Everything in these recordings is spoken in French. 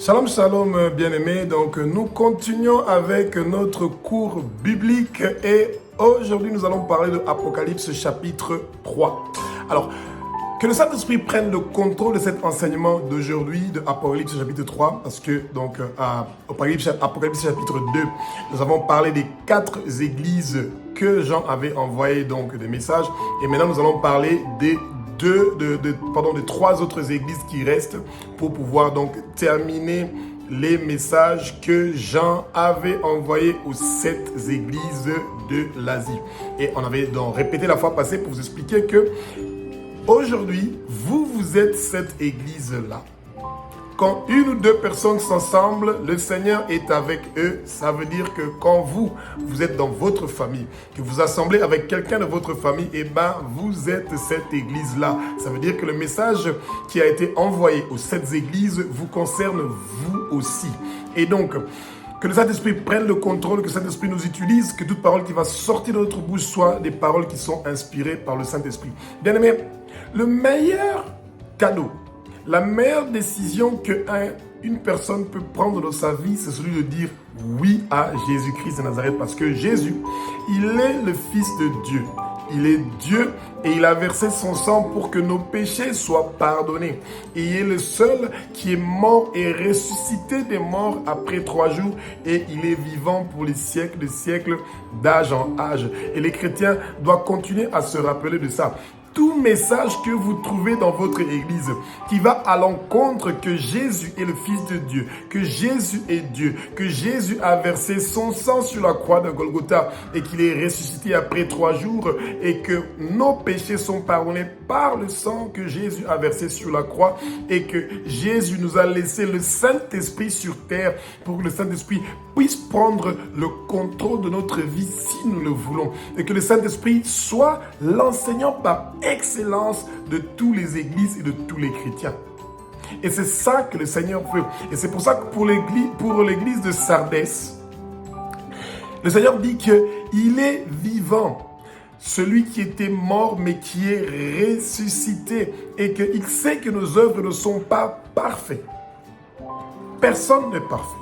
Shalom, shalom, bien-aimés. Donc, nous continuons avec notre cours biblique et aujourd'hui, nous allons parler de Apocalypse chapitre 3. Alors, que le Saint-Esprit prenne le contrôle de cet enseignement d'aujourd'hui de Apocalypse chapitre 3 parce que, donc, à Apocalypse chapitre 2, nous avons parlé des 4 églises que Jean avait envoyé donc des messages et maintenant, nous allons parler des de 3 autres églises qui restent pour pouvoir donc terminer les messages que Jean avait envoyés aux 7 églises de l'Asie. Et on avait donc répété la fois passée pour vous expliquer que aujourd'hui, vous êtes cette église-là. Quand une ou deux personnes s'assemblent, le Seigneur est avec eux. Ça veut dire que quand vous êtes dans votre famille, que vous assemblez avec quelqu'un de votre famille, eh bien, vous êtes cette église-là. Ça veut dire que le message qui a été envoyé aux 7 églises vous concerne vous aussi. Et donc, que le Saint-Esprit prenne le contrôle, que le Saint-Esprit nous utilise, que toute parole qui va sortir de notre bouche soit des paroles qui sont inspirées par le Saint-Esprit. Bien-aimés, le meilleur cadeau, la meilleure décision qu'une personne peut prendre dans sa vie, c'est celui de dire oui à Jésus-Christ de Nazareth. Parce que Jésus, il est le Fils de Dieu. Il est Dieu et il a versé son sang pour que nos péchés soient pardonnés. Et il est le seul qui est mort et ressuscité des morts après 3 jours. Et il est vivant pour les siècles des siècles, d'âge en âge. Et les chrétiens doivent continuer à se rappeler de ça. Tout message que vous trouvez dans votre église qui va à l'encontre que Jésus est le Fils de Dieu, que Jésus est Dieu, que Jésus a versé son sang sur la croix de Golgotha et qu'il est ressuscité après 3 jours et que nos péchés sont pardonnés par le sang que Jésus a versé sur la croix et que Jésus nous a laissé le Saint-Esprit sur terre pour que le Saint-Esprit puisse prendre le contrôle de notre vie si nous le voulons et que le Saint-Esprit soit l'enseignant par excellence de toutes les églises et de tous les chrétiens. Et c'est ça que le Seigneur veut. Et c'est pour ça que pour l'église de Sardès, le Seigneur dit qu'il est vivant. Celui qui était mort mais qui est ressuscité et qu'il sait que nos œuvres ne sont pas parfaites. Personne n'est parfait.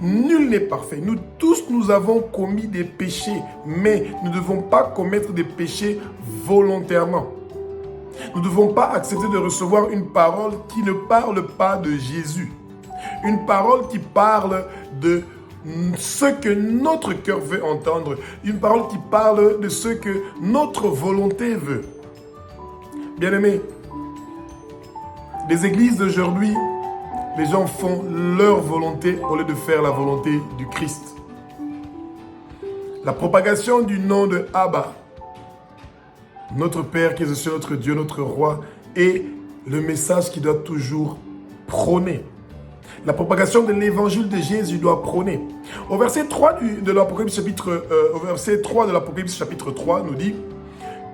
Nul n'est parfait. Nous tous, nous avons commis des péchés, mais nous ne devons pas commettre des péchés volontairement. Nous ne devons pas accepter de recevoir une parole qui ne parle pas de Jésus. Une parole qui parle de ce que notre cœur veut entendre. Une parole qui parle de ce que notre volonté veut. Bien-aimés, les églises d'aujourd'hui, les gens font leur volonté au lieu de faire la volonté du Christ. La propagation du nom de Abba, notre Père qui est sur notre Dieu, notre Roi, est le message qui doit toujours prôner. La propagation de l'évangile de Jésus doit prôner. Au verset 3 de l'Apocalypse chapitre 3 nous dit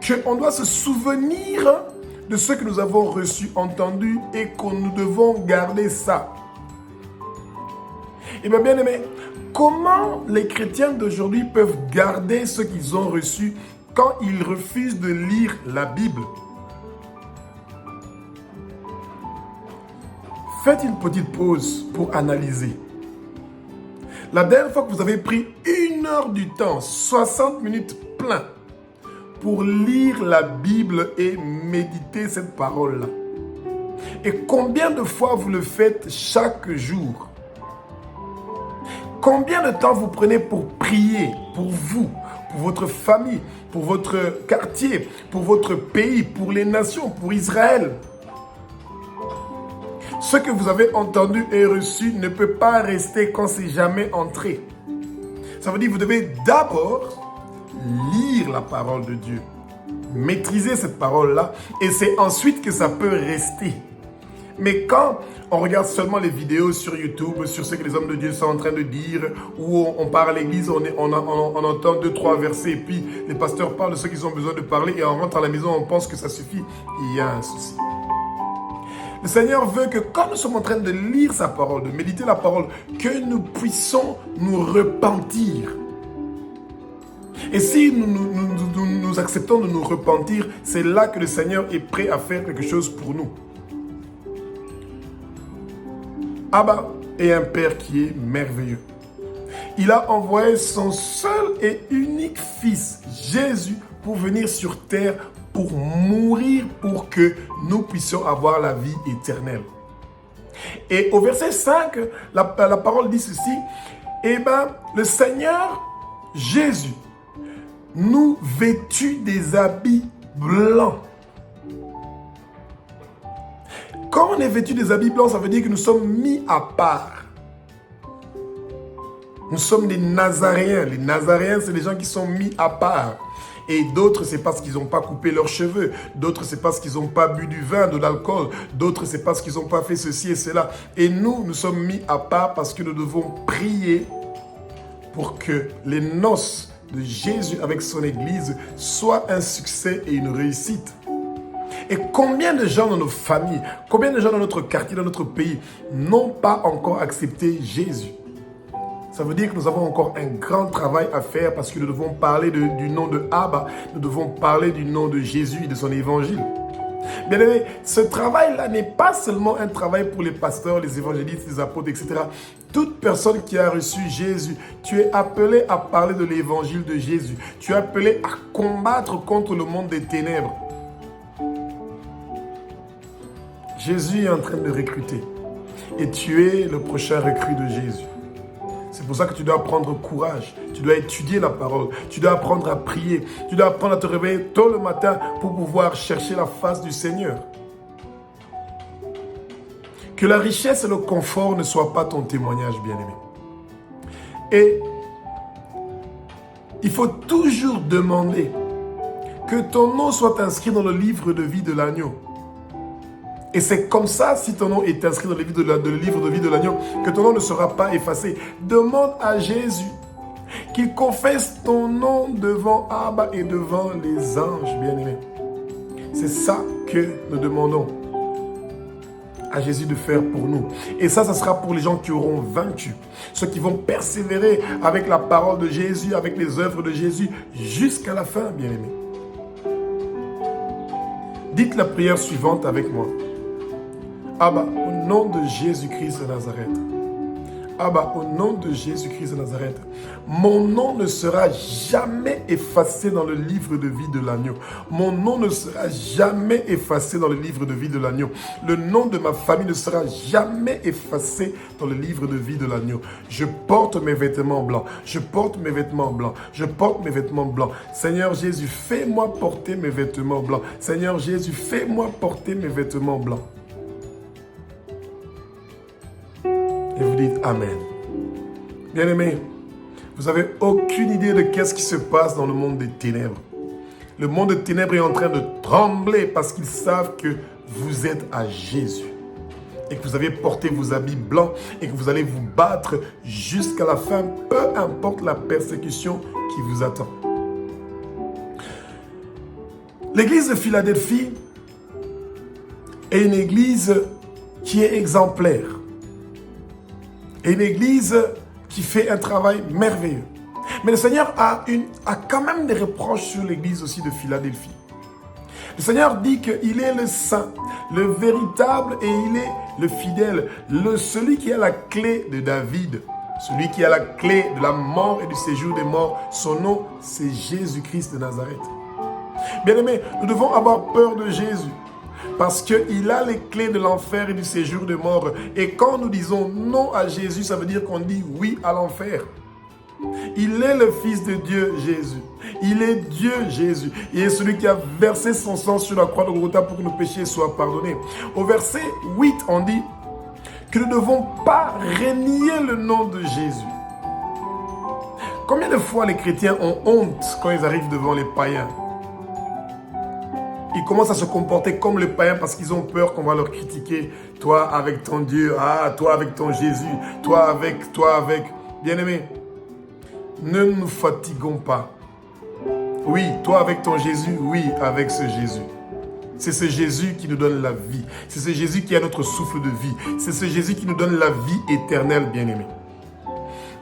qu'on doit se souvenir de ce que nous avons reçu, entendu et que nous devons garder ça. Et bien aimé, comment les chrétiens d'aujourd'hui peuvent garder ce qu'ils ont reçu quand ils refusent de lire la Bible? Faites une petite pause pour analyser. La dernière fois que vous avez pris 1 heure du temps, 60 minutes plein, pour lire la Bible et méditer cette parole-là. Et combien de fois vous le faites chaque jour? Combien de temps vous prenez pour prier pour vous, pour votre famille, pour votre quartier, pour votre pays, pour les nations, pour Israël? Ce que vous avez entendu et reçu ne peut pas rester quand c'est jamais entré. Ça veut dire que vous devez d'abord lire la parole de Dieu, maîtriser cette parole-là, et c'est ensuite que ça peut rester. Mais quand on regarde seulement les vidéos sur YouTube, sur ce que les hommes de Dieu sont en train de dire, ou on part à l'église, on entend 2-3 versets, et puis les pasteurs parlent de ce qu'ils ont besoin de parler, et on rentre à la maison, on pense que ça suffit. Il y a un souci. Le Seigneur veut que quand nous sommes en train de lire sa parole, de méditer la parole, que nous puissions nous repentir. Et si nous acceptons de nous repentir, c'est là que le Seigneur est prêt à faire quelque chose pour nous. Abba, et un Père qui est merveilleux. Il a envoyé son seul et unique Fils, Jésus, pour venir sur terre, pour mourir, pour que nous puissions avoir la vie éternelle. Et au verset 5, la parole dit ceci, le Seigneur Jésus, nous vêtus des habits blancs. Quand on est vêtu des habits blancs, ça veut dire que nous sommes mis à part. Nous sommes des Nazaréens. Les Nazaréens, c'est les gens qui sont mis à part. Et d'autres, c'est parce qu'ils n'ont pas coupé leurs cheveux. D'autres, c'est parce qu'ils n'ont pas bu du vin, de l'alcool. D'autres, c'est parce qu'ils n'ont pas fait ceci et cela. Et nous sommes mis à part parce que nous devons prier pour que les noces de Jésus avec son Église soient un succès et une réussite. Et combien de gens dans nos familles, combien de gens dans notre quartier, dans notre pays n'ont pas encore accepté Jésus? Ça veut dire que nous avons encore un grand travail à faire parce que nous devons parler du nom de Abba, nous devons parler du nom de Jésus et de son évangile. Bien aimé, ce travail-là n'est pas seulement un travail pour les pasteurs, les évangélistes, les apôtres, etc. Toute personne qui a reçu Jésus, tu es appelé à parler de l'évangile de Jésus. Tu es appelé à combattre contre le monde des ténèbres. Jésus est en train de recruter et tu es le prochain recrue de Jésus. C'est pour ça que tu dois prendre courage, tu dois étudier la parole, tu dois apprendre à prier, tu dois apprendre à te réveiller tôt le matin pour pouvoir chercher la face du Seigneur. Que la richesse et le confort ne soient pas ton témoignage, bien-aimé. Et il faut toujours demander que ton nom soit inscrit dans le livre de vie de l'agneau. Et c'est comme ça, si ton nom est inscrit dans le livre de vie de l'agneau, que ton nom ne sera pas effacé. Demande à Jésus qu'il confesse ton nom devant Abba et devant les anges, bien-aimés. C'est ça que nous demandons à Jésus de faire pour nous. Et ça sera pour les gens qui auront vaincu. Ceux qui vont persévérer avec la parole de Jésus, avec les œuvres de Jésus, jusqu'à la fin, bien-aimés. Dites la prière suivante avec moi. Abba, au nom de Jésus-Christ de Nazareth. Abba, au nom de Jésus-Christ de Nazareth. Mon nom ne sera jamais effacé dans le livre de vie de l'agneau. Mon nom ne sera jamais effacé dans le livre de vie de l'agneau. Le nom de ma famille ne sera jamais effacé dans le livre de vie de l'agneau. Je porte mes vêtements blancs. Je porte mes vêtements blancs. Je porte mes vêtements blancs. Seigneur Jésus, fais-moi porter mes vêtements blancs. Seigneur Jésus, fais-moi porter mes vêtements blancs. Et vous dites Amen. Bien-aimés, vous n'avez aucune idée de qu'est-ce qui se passe dans le monde des ténèbres. Le monde des ténèbres est en train de trembler parce qu'ils savent que vous êtes à Jésus. Et que vous avez porté vos habits blancs et que vous allez vous battre jusqu'à la fin, peu importe la persécution qui vous attend. L'église de Philadelphie est une église qui est exemplaire. Et une église qui fait un travail merveilleux. Mais le Seigneur a quand même des reproches sur l'église aussi de Philadelphie. Le Seigneur dit qu'il est le saint, le véritable et il est le fidèle, celui qui a la clé de David, celui qui a la clé de la mort et du séjour des morts. Son nom, c'est Jésus-Christ de Nazareth. Bien-aimés, nous devons avoir peur de Jésus. Parce qu'il a les clés de l'enfer et du séjour des morts. Et quand nous disons non à Jésus, ça veut dire qu'on dit oui à l'enfer. Il est le Fils de Dieu, Jésus. Il est Dieu, Jésus. Il est celui qui a versé son sang sur la croix de Golgotha pour que nos péchés soient pardonnés. Au verset 8, on dit que nous ne devons pas renier le nom de Jésus. Combien de fois les chrétiens ont honte quand ils arrivent devant les païens? Ils commencent à se comporter comme les païens parce qu'ils ont peur qu'on va leur critiquer. Toi avec ton Dieu, toi avec ton Jésus, toi avec. Bien-aimés, ne nous fatiguons pas. Oui, toi avec ton Jésus, oui, avec ce Jésus. C'est ce Jésus qui nous donne la vie. C'est ce Jésus qui est notre souffle de vie. C'est ce Jésus qui nous donne la vie éternelle, bien-aimés.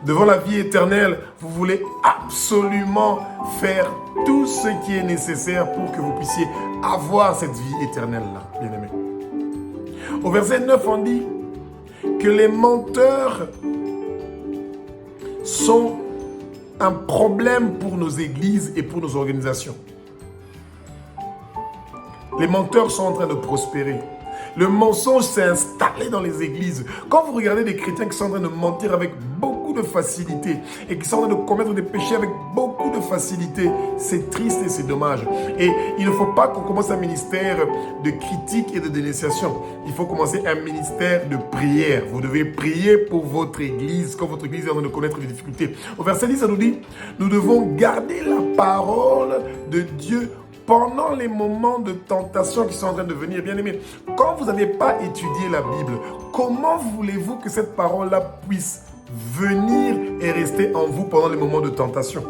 Devant la vie éternelle, vous voulez absolument faire tout ce qui est nécessaire pour que vous puissiez avoir cette vie éternelle-là, bien-aimés. Au verset 9, on dit que les menteurs sont un problème pour nos églises et pour nos organisations. Les menteurs sont en train de prospérer. Le mensonge s'est installé dans les églises. Quand vous regardez des chrétiens qui sont en train de mentir avec beaucoup de facilité et qui sont en train de commettre des péchés avec beaucoup de facilité, c'est triste et c'est dommage. Et il ne faut pas qu'on commence un ministère de critique et de dénonciation. Il faut commencer un ministère de prière. Vous devez prier pour votre église quand votre église est en train de connaître des difficultés. Au verset 10, ça nous dit, nous devons garder la parole de Dieu pendant les moments de tentation qui sont en train de venir. Bien aimés, quand vous n'avez pas étudié la Bible, comment voulez-vous que cette parole-là puisse venir et rester en vous pendant les moments de tentation?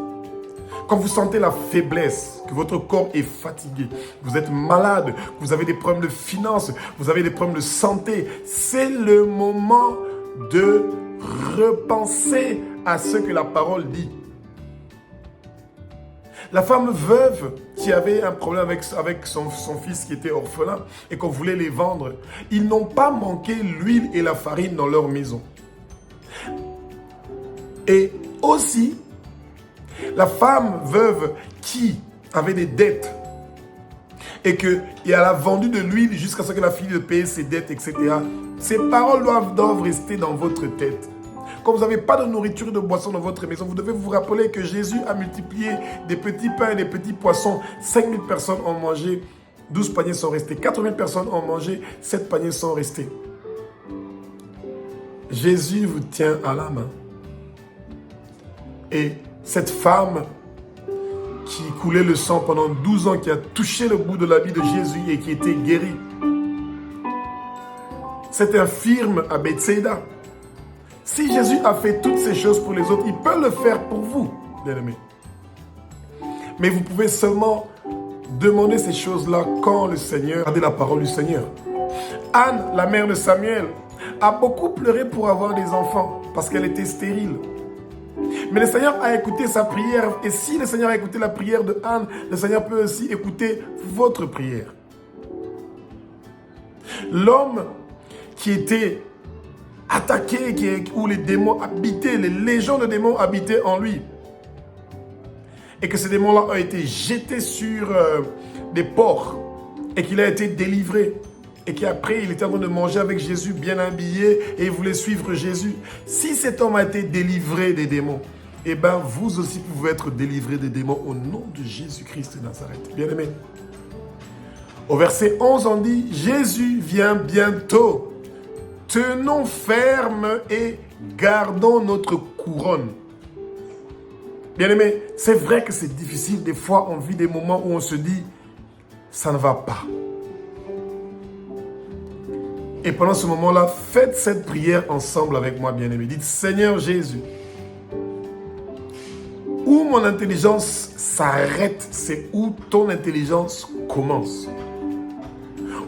Quand vous sentez la faiblesse, que votre corps est fatigué, vous êtes malade, vous avez des problèmes de finances, vous avez des problèmes de santé, c'est le moment de repenser à ce que la parole dit. La femme veuve qui avait un problème avec son fils qui était orphelin et qu'on voulait les vendre, ils n'ont pas manqué l'huile et la farine dans leur maison. Et aussi, la femme veuve qui avait des dettes et elle a vendu de l'huile jusqu'à ce que la fille de payer ses dettes, etc. Ces paroles doivent rester dans votre tête. Quand vous n'avez pas de nourriture et de boisson dans votre maison, vous devez vous rappeler que Jésus a multiplié des petits pains et des petits poissons. 5000 personnes ont mangé, 12 paniers sont restés. 4000 personnes ont mangé, 7 paniers sont restés. Jésus vous tient à la main. Et cette femme qui coulait le sang pendant 12 ans, qui a touché le bout de l'habit de Jésus et qui était guérie, cette infirme à Bethsaïda, si Jésus a fait toutes ces choses pour les autres, il peut le faire pour vous, bien-aimés. Mais vous pouvez seulement demander ces choses-là quand le Seigneur a dit la parole du Seigneur. Anne, la mère de Samuel, a beaucoup pleuré pour avoir des enfants parce qu'elle était stérile. Mais le Seigneur a écouté sa prière. Et si le Seigneur a écouté la prière de Anne, le Seigneur peut aussi écouter votre prière. L'homme qui était attaqué, où les démons habitaient, les légions de démons habitaient en lui. Et que ces démons-là ont été jetés sur des porcs et qu'il a été délivré. Et qu'après, il était en train de manger avec Jésus, bien habillé, et il voulait suivre Jésus. Si cet homme a été délivré des démons, eh bien, vous aussi pouvez être délivré des démons au nom de Jésus-Christ de Nazareth. Bien-aimé. Au verset 11, on dit, Jésus vient bientôt. Tenons ferme et gardons notre couronne. Bien-aimé, c'est vrai que c'est difficile. Des fois, on vit des moments où on se dit, ça ne va pas. Et pendant ce moment-là, faites cette prière ensemble avec moi, bien-aimé. Dites, Seigneur Jésus, où mon intelligence s'arrête, c'est où ton intelligence commence.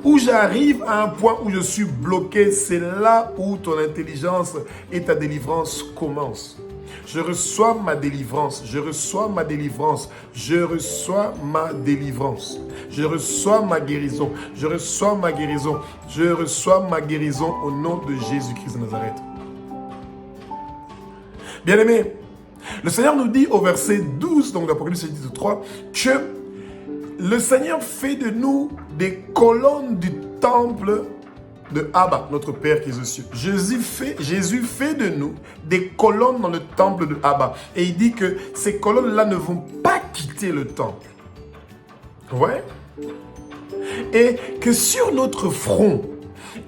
Où j'arrive à un point où je suis bloqué, c'est là où ton intelligence et ta délivrance commencent. Je reçois ma délivrance, je reçois ma délivrance, je reçois ma délivrance. Je reçois ma guérison, je reçois ma guérison, je reçois ma guérison au nom de Jésus-Christ de Nazareth. Bien-aimés, le Seigneur nous dit au verset 12, donc d'Apocalypse 3, que le Seigneur fait de nous des colonnes du temple de Abba, notre Père qui est aux cieux. Jésus fait de nous des colonnes dans le temple de Abba. Et il dit que ces colonnes-là ne vont pas quitter le temple. Ouais. Et que sur notre front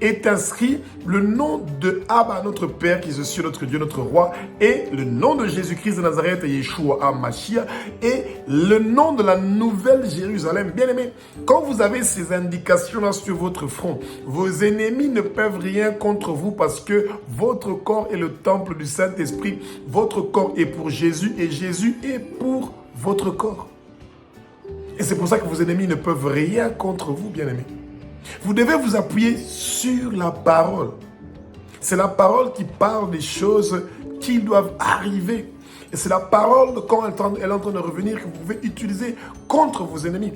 est inscrit le nom de Abba, notre Père qui est aux cieux, notre Dieu, notre Roi, et le nom de Jésus-Christ de Nazareth, Yeshua HaMashiach, et le nom de la nouvelle Jérusalem. Bien aimé, quand vous avez ces indications-là sur votre front, vos ennemis ne peuvent rien contre vous parce que votre corps est le temple du Saint-Esprit. Votre corps est pour Jésus et Jésus est pour votre corps. Et c'est pour ça que vos ennemis ne peuvent rien contre vous, bien aimé. Vous devez vous appuyer sur la parole. C'est la parole qui parle des choses qui doivent arriver. Et c'est la parole, quand elle est en train de revenir, que vous pouvez utiliser contre vos ennemis.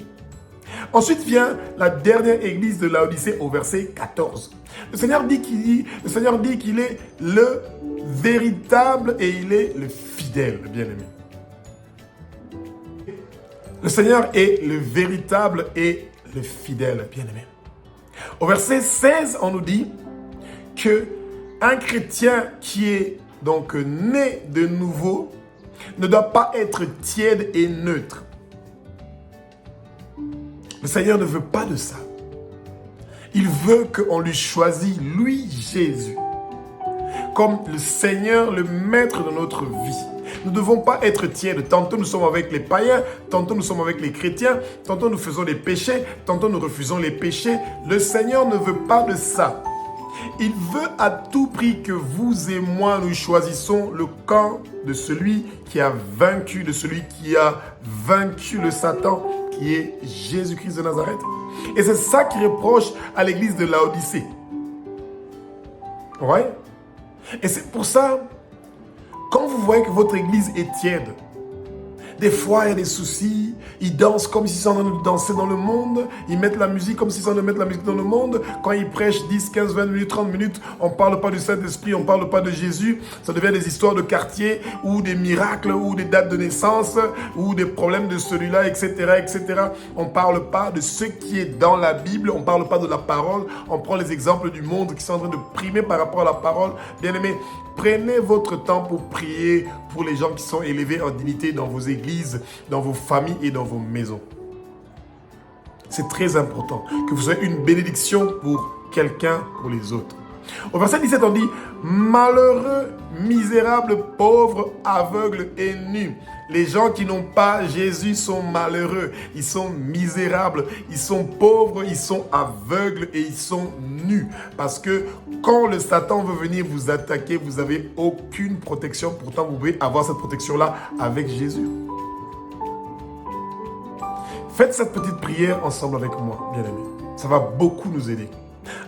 Ensuite vient la dernière église de Laodicée au verset 14. Le Seigneur dit qu'il est le véritable et il est le fidèle, bien-aimé. Le Seigneur est le véritable et le fidèle, bien-aimé. Au verset 16, on nous dit que un chrétien qui est donc né de nouveau ne doit pas être tiède et neutre. Le Seigneur ne veut pas de ça. Il veut qu'on lui choisisse, lui, Jésus, comme le Seigneur, le maître de notre vie. Nous ne devons pas être tièdes. Tantôt nous sommes avec les païens, tantôt nous sommes avec les chrétiens, tantôt nous faisons des péchés, tantôt nous refusons les péchés. Le Seigneur ne veut pas de ça. Il veut à tout prix que vous et moi, nous choisissons le camp de celui qui a vaincu, de celui qui a vaincu le Satan, qui est Jésus-Christ de Nazareth. Et c'est ça qu'il reproche à l'église de Laodicée. Ouais. Et c'est pour ça, quand vous voyez que votre église est tiède, des fois il y a des soucis, ils dansent comme s'ils sont en train de danser dans le monde, ils mettent la musique comme s'ils sont en train de mettre la musique dans le monde. Quand ils prêchent 10, 15, 20 minutes, 30 minutes, on ne parle pas du Saint-Esprit, on ne parle pas de Jésus. Ça devient des histoires de quartier, ou des miracles, ou des dates de naissance, ou des problèmes de celui-là, etc., etc. On ne parle pas de ce qui est dans la Bible, on ne parle pas de la parole, on prend les exemples du monde qui sont en train de primer par rapport à la parole. Bien-aimés, prenez votre temps pour prier pour les gens qui sont élevés en dignité dans vos églises, dans vos familles et dans vos maisons. C'est très important que vous soyez une bénédiction pour quelqu'un, pour les autres. Au verset 17, on dit « Malheureux, misérables, pauvres, aveugles et nus ». Les gens qui n'ont pas Jésus sont malheureux, ils sont misérables, ils sont pauvres, ils sont aveugles et ils sont nus. Parce que quand le Satan veut venir vous attaquer, vous n'avez aucune protection. Pourtant, vous pouvez avoir cette protection-là avec Jésus. Faites cette petite prière ensemble avec moi, bien-aimés. Ça va beaucoup nous aider.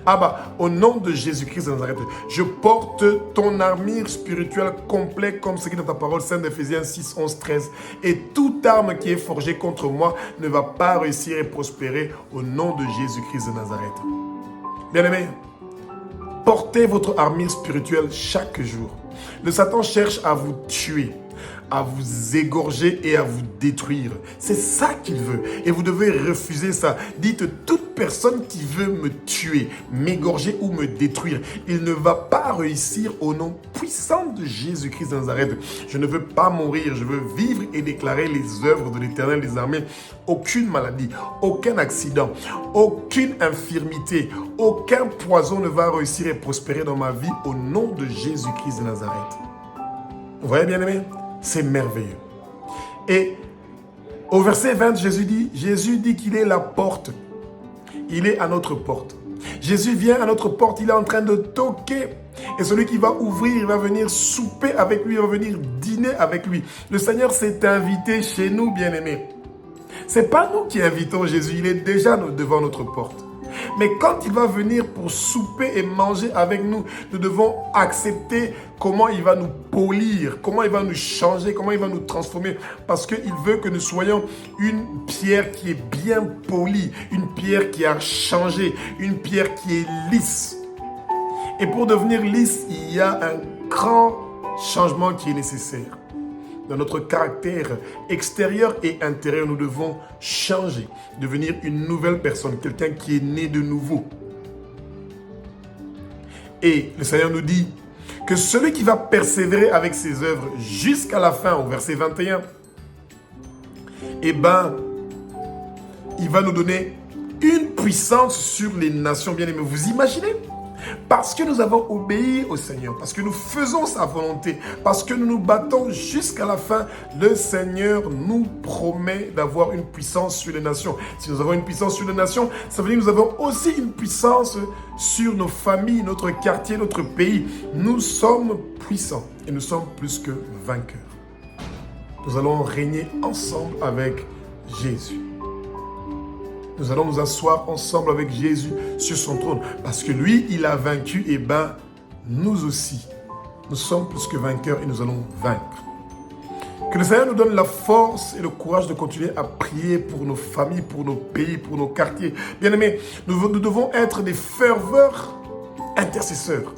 Abba, au nom de Jésus-Christ de Nazareth, je porte ton armure spirituelle complète comme ce qui est dans ta parole sainte d'Éphésiens 6, 11, 13. Et toute arme qui est forgée contre moi ne va pas réussir et prospérer au nom de Jésus-Christ de Nazareth. Bien-aimés, portez votre armure spirituelle chaque jour. Le Satan cherche à vous tuer, à vous égorger et à vous détruire. C'est ça qu'il veut. Et vous devez refuser ça. Dites, toute personne qui veut me tuer, m'égorger ou me détruire, il ne va pas réussir au nom puissant de Jésus-Christ de Nazareth. Je ne veux pas mourir, je veux vivre et déclarer les œuvres de l'Éternel des armées. Aucune maladie, aucun accident, aucune infirmité, aucun poison ne va réussir et prospérer dans ma vie au nom de Jésus-Christ de Nazareth. Vous voyez, bien-aimés? C'est merveilleux. Et au verset 20, Jésus dit qu'il est la porte. Il est à notre porte. Jésus vient à notre porte, il est en train de toquer. Et celui qui va ouvrir, il va venir souper avec lui, il va venir dîner avec lui. Le Seigneur s'est invité chez nous, bien-aimés. Ce n'est pas nous qui invitons Jésus, il est déjà devant notre porte. Mais quand il va venir pour souper et manger avec nous, nous devons accepter comment il va nous polir, comment il va nous changer, comment il va nous transformer. Parce qu'il veut que nous soyons une pierre qui est bien polie, une pierre qui a changé, une pierre qui est lisse. Et pour devenir lisse, il y a un grand changement qui est nécessaire. Dans notre caractère extérieur et intérieur, nous devons changer, devenir une nouvelle personne, quelqu'un qui est né de nouveau. Et le Seigneur nous dit que celui qui va persévérer avec ses œuvres jusqu'à la fin, au verset 21, eh bien, il va nous donner une puissance sur les nations bien-aimées. Vous imaginez ? Parce que nous avons obéi au Seigneur, parce que nous faisons sa volonté, parce que nous nous battons jusqu'à la fin, le Seigneur nous promet d'avoir une puissance sur les nations. Si nous avons une puissance sur les nations, ça veut dire que nous avons aussi une puissance sur nos familles, notre quartier, notre pays. Nous sommes puissants et nous sommes plus que vainqueurs. Nous allons régner ensemble avec Jésus. Nous allons nous asseoir ensemble avec Jésus sur son trône. Parce que lui, il a vaincu, et bien, nous aussi. Nous sommes plus que vainqueurs et nous allons vaincre. Que le Seigneur nous donne la force et le courage de continuer à prier pour nos familles, pour nos pays, pour nos quartiers. Bien-aimés, nous devons être des ferveurs intercesseurs.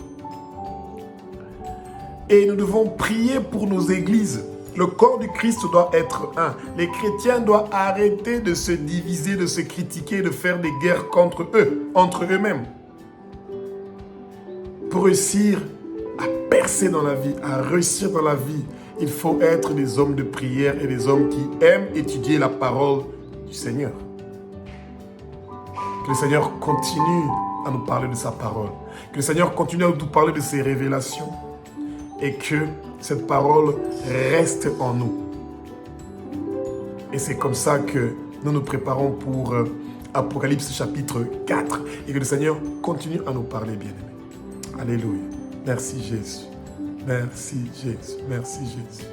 Et nous devons prier pour nos églises. Le corps du Christ doit être un. Les chrétiens doivent arrêter de se diviser, de se critiquer, de faire des guerres contre eux, entre eux-mêmes. Pour réussir à percer dans la vie, à réussir dans la vie, il faut être des hommes de prière et des hommes qui aiment étudier la parole du Seigneur. Que le Seigneur continue à nous parler de sa parole. Que le Seigneur continue à nous parler de ses révélations. Et que cette parole reste en nous. Et c'est comme ça que nous nous préparons pour Apocalypse chapitre 4. Et que le Seigneur continue à nous parler, bien-aimés. Alléluia. Merci Jésus. Merci Jésus. Merci Jésus.